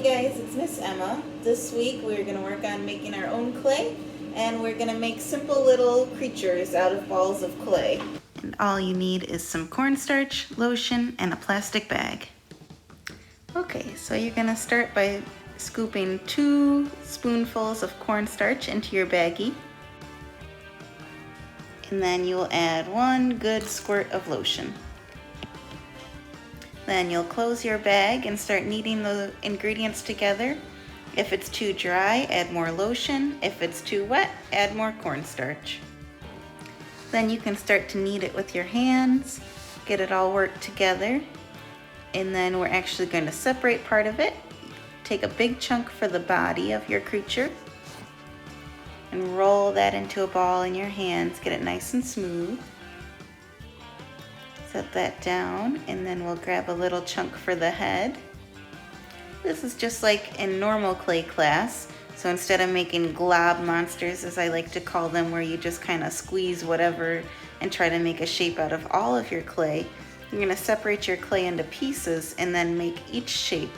Hey guys, it's Miss Emma. This week we're going to work on making our own clay, and we're going to make simple little creatures out of balls of clay. And all you need is some cornstarch, lotion, and a plastic bag. Okay, so you're going to start by scooping 2 spoonfuls of cornstarch into your baggie. And then you'll add 1 good squirt of lotion. Then you'll close your bag and start kneading the ingredients together. If it's too dry, add more lotion. If it's too wet, add more cornstarch. Then you can start to knead it with your hands, get it all worked together. And then we're actually going to separate part of it. Take a big chunk for the body of your creature and roll that into a ball in your hands. Get it nice and smooth. Set that down, and then we'll grab a little chunk for the head. This is just like in normal clay class. So instead of making glob monsters, as I like to call them, where you just kind of squeeze whatever and try to make a shape out of all of your clay, you're going to separate your clay into pieces and then make each shape.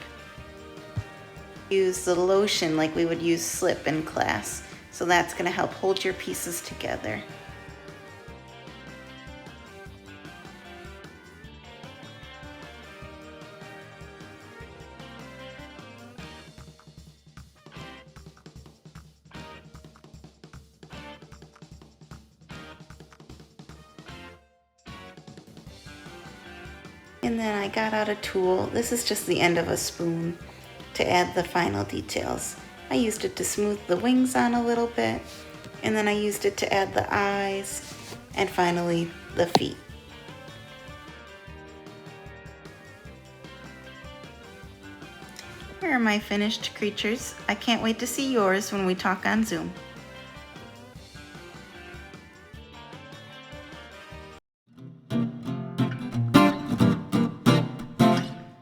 Use the lotion like we would use slip in class. So that's going to help hold your pieces together. And then I got out a tool. This is just the end of a spoon to add the final details. I used it to smooth the wings on a little bit, and then I used it to add the eyes, and finally the feet. Here are my finished creatures. I can't wait to see yours when we talk on Zoom.